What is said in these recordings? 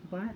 What?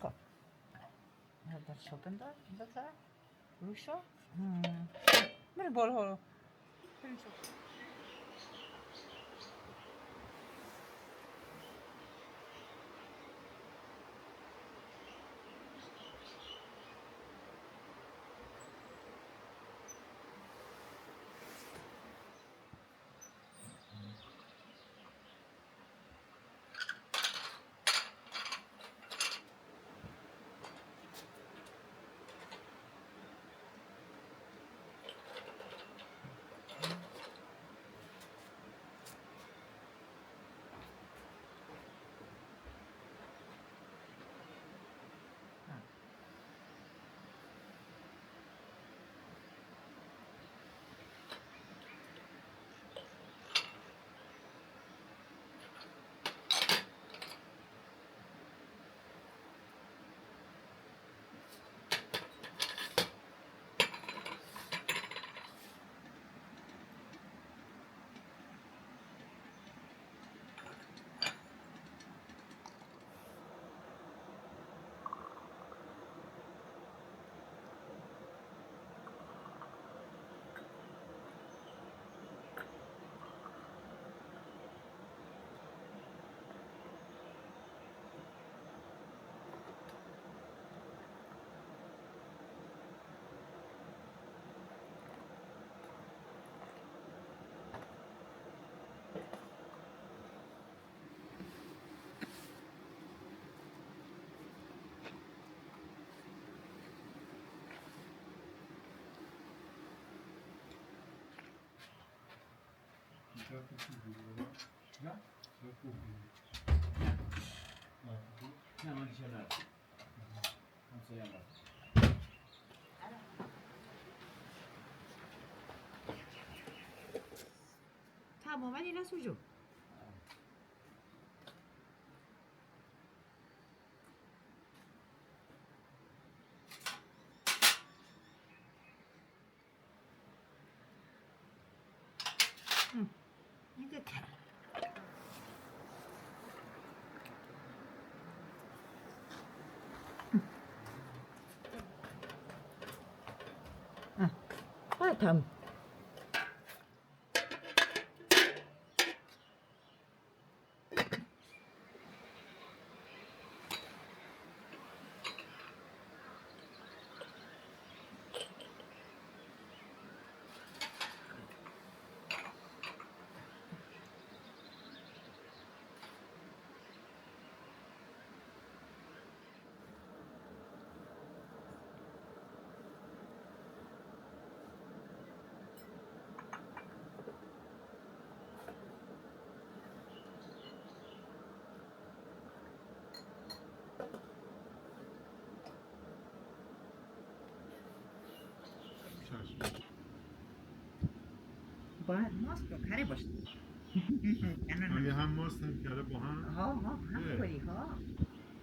خب هذا شو بندر بندر روشو من بالا رو بریم شو. نه من چرا همسایه هم تماما این است جو اینجا تمام باید ماست رو کره باشه آیا هم ماست هم کره با هم؟ ها هم خوری ها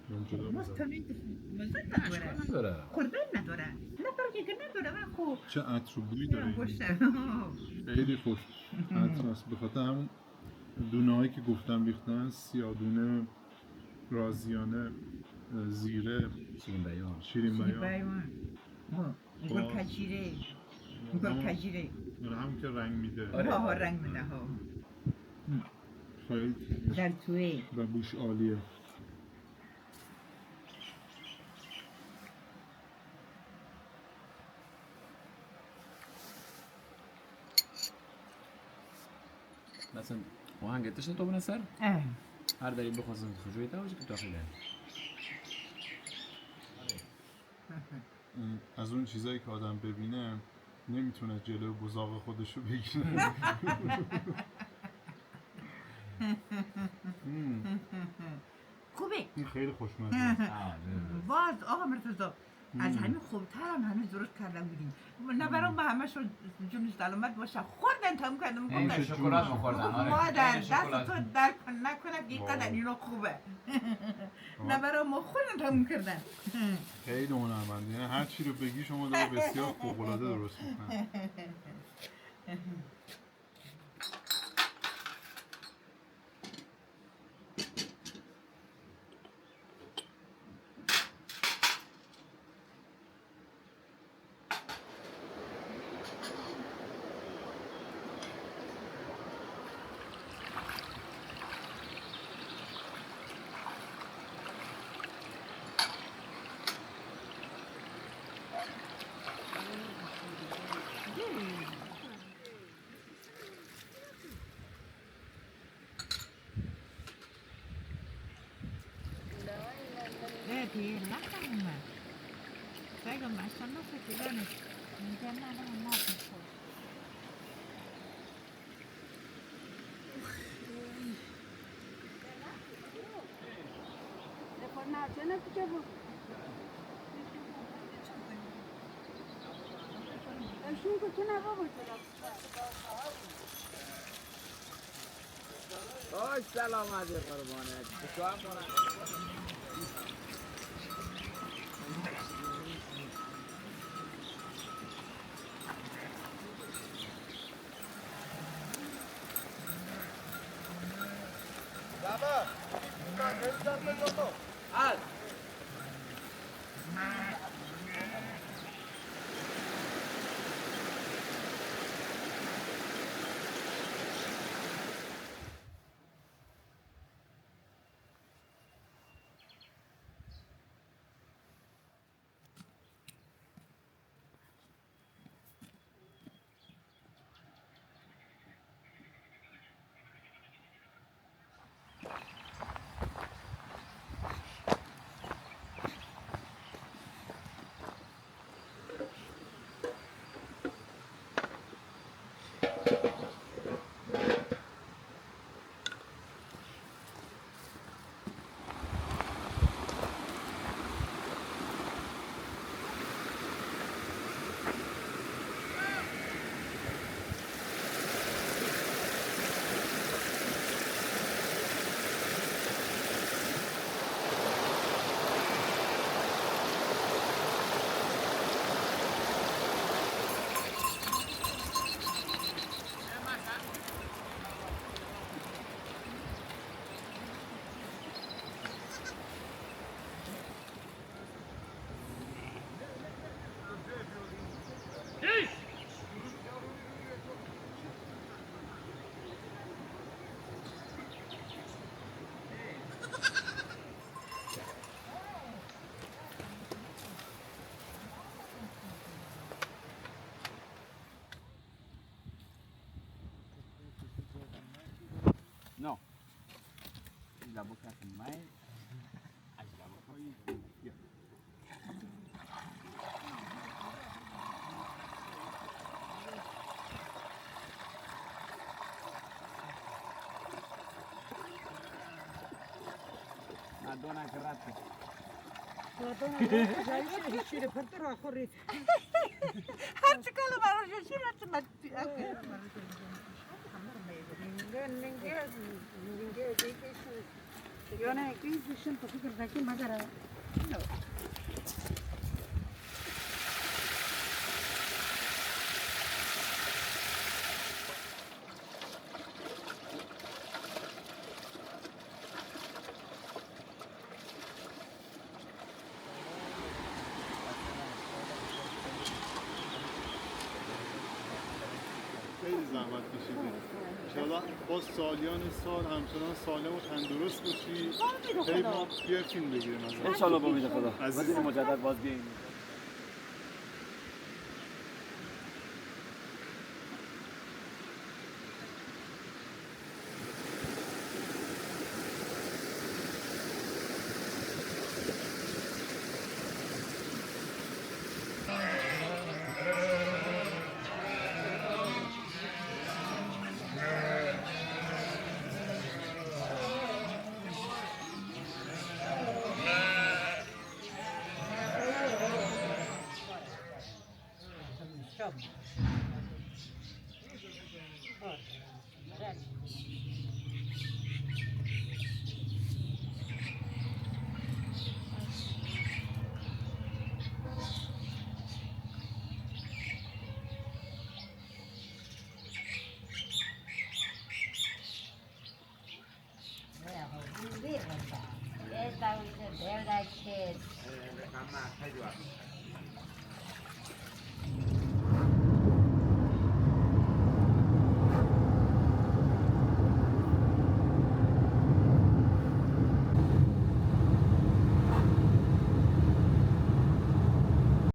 من جدا ماست بذارم. تمین مزد نداره نداره خوردن نداره نه که نداره من خوب چه عطر و بویی داره این؟ گوشته خیلی خوش عطر است به خاطر همون دونه هایی که گفتم ریختن سیادونه رازیانه زیره شیرین بیان شیرین بیان بیان گل کجیره گل کجیره همون که رنگ میده ها رنگ میده ها خیلی در توی و بوش عالیه مثلا آهنگ تشت تو بنسر اه هر داری بخواستن خجوی تا وجه که داخله از اون چیزایی که آدم ببینه نمیتونه جلو بزاق خودشو بگیره خوبه این خیلی خوشمزه است باز آقا مرتضی از همین خوبتر هم هنوز درست کرده بودیم نه برام به همه شد جون سلامت باشه خوردن تموم کردم این گفتن شکلات می‌خوردن مادر دست تو درک نکنه که اینقدر اینو خوبه نه برام ما خوردن تموم کردن خیلی هنرمنده یعنی هر چی رو بگی شما داره بسیار فوق‌العاده درست میکنه Vedi, la calma. Sai come stanno facendo? Non c'è nada molto. آی سلامت قربانت چیکار کنم دبو کردم من از دبو های مدونه کرده هرچی کلو براش شیر هرچی خیلی زحمت کشیدی انشاءالله با سالیان سال همچنان سالم و تندرست باشی هی ما بیا فیلم بگیریم ازت. انشالله با امید خدا عزیز. وزیر مجدد باز بیاییم Right.